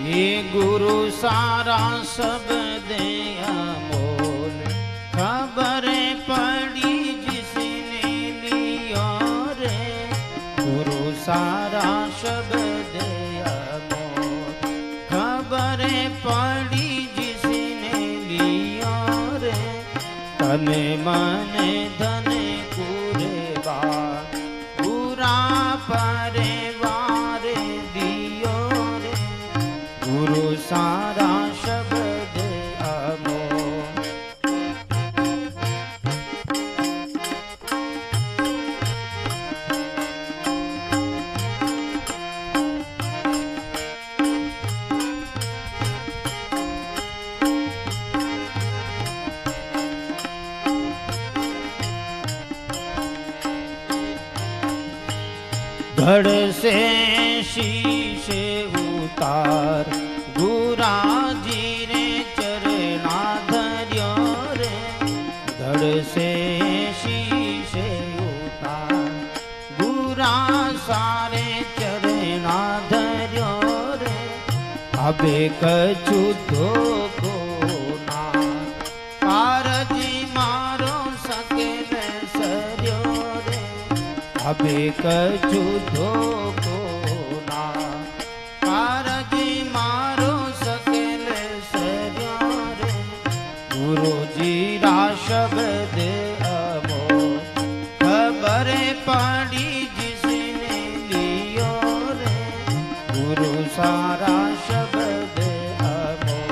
ये गुरु सारा शब्द अमोल, खबर पड़ी जिसने लिया रे। गुरु सारा शब्द अमोल, खबर पड़ी जिसने लिया रे। तन मन धन कुर्बान पूरा परिवार दियो रे। गुरु सारा शब्द अमोल। धड़ से शीशे उतार गुरा जी रे चरणा धर्यो रे। धड़ से शीशे उतार गुरा सारे चरणा धर्यो रे। अबे कछु धोखो ना कारजी मारो सकेल सर्यो रे। अबे कछु धोखो ना कारजी मारो सकेल सर्यो रे। गुरु जी रा शब्द अमोल, खबर पड़ी जिसने लियो रे। गुरु सारा शब्द अमोल।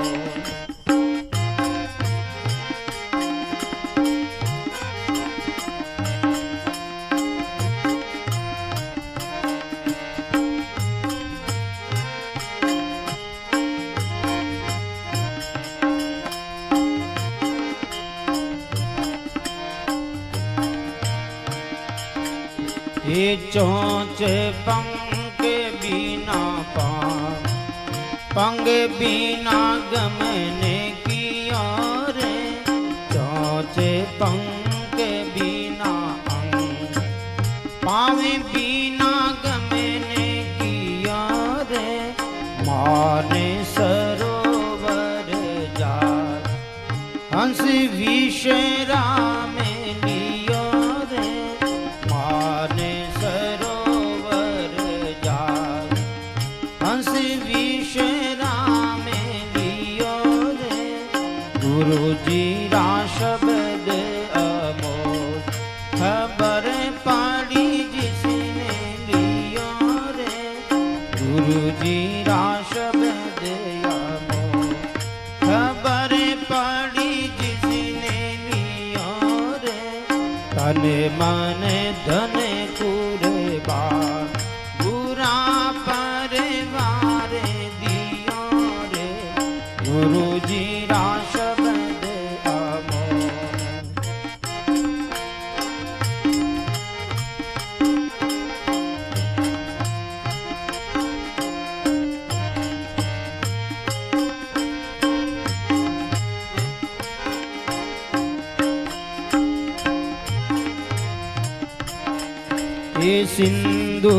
ये चोंच पंग बिना पाम, पंग बिना गमने की ओर। चोंच पंग बिना अंग, पावे बिना गमने की ओर। माने सरोवर जात हंस विषरा में लियो रे। माने सरोवर जात हंस विषरा में लियो रे। गुरु जी रा शब्द अमोल, खबर पड़ी जिसने लियो रे। गुरु जी रा शब्द अमोल, खबर पड़ी जिसने लियो रे। तन मन धन कुर्बान पूरा परिवार दियो रे। गुरु जी रा शब्द अमोल। ये सिंधु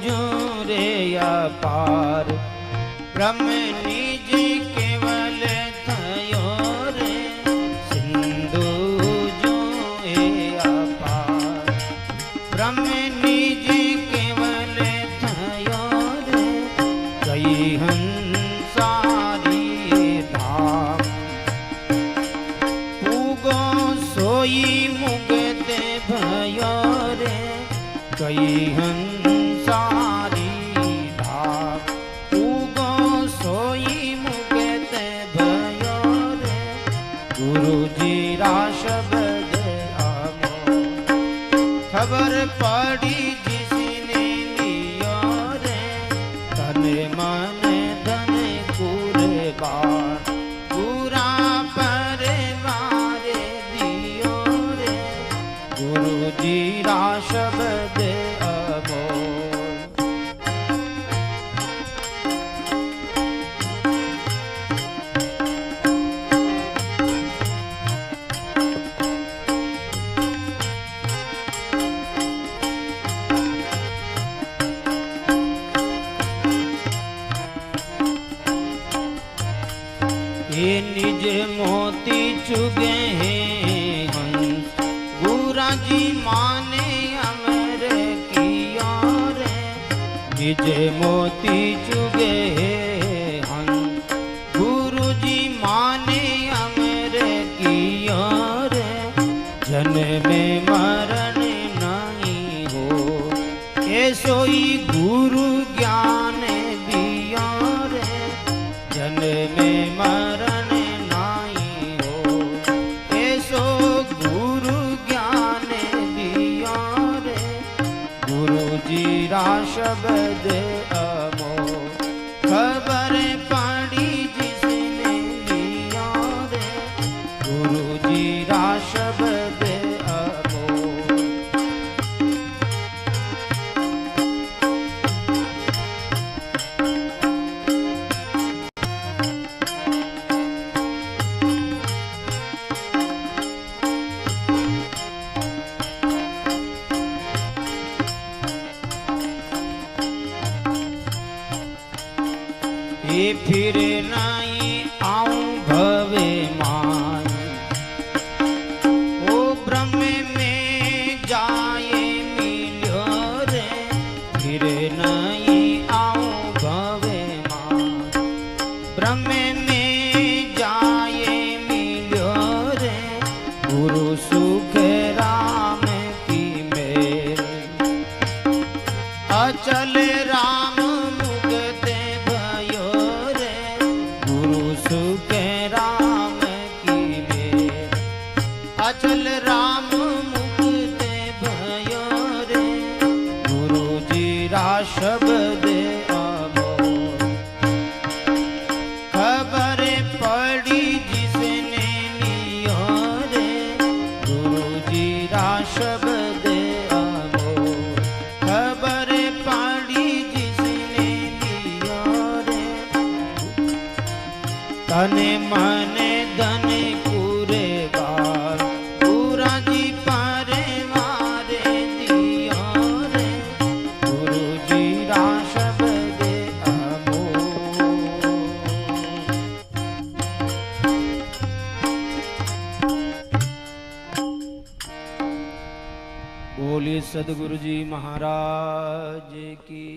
जो रे अपार, ब्रह्म निज केवल थयो रे। सिंधु जो ए अपार, ब्रह्म निज केवल थयो रे। कई हंसारी धाम पूगो सोई मुगत भयो रे। कई हंसारी धाम पूगो सोई मुगत भयो रे। गुरु जी रा शब्द अमोल, खबर पड़ी जिसने लियो रे। तन मन धन कुर्बान पूरा परिवार दियो रे। गुरु जी रा शब्द अमोल। मोती चुगे हंस गुराजी माने अमर किया रे बीज मोती चुगे हंस गुरुजी माने अमर किया रे जन्म मरण नहीं हो के सोई गुरु ज्ञान दिया रे जन्म मरण नहीं हो ऐसो गुरु ज्ञान दिया रे गुरु जी रा शब्द अमोल खबर पड़ी जिसने लिया रे गुरु जी रा शब्द अमोल ये फिर नहीं आऊं भवे मान ओ ब्रह्म में जाए मिलो रे फिर नहीं आऊं भवे मान ब्रह्म में जाए मिलो रे गुरु सुख राम की मेर अचल राम सुख राम की मेर अचल राम मुक्त भयो रे गुरु जी रा शब्द अमोल खबर पड़ी जिसने लियो रे गुरु जी रा शब्द अमोल खबर पड़ी जिसने लियो रे तने मने धन पूरे बार पूरा जी पारे मारे दिया रे गुरु जी रा शब्द अमोल बोलिए सदगुरु जी महाराज की।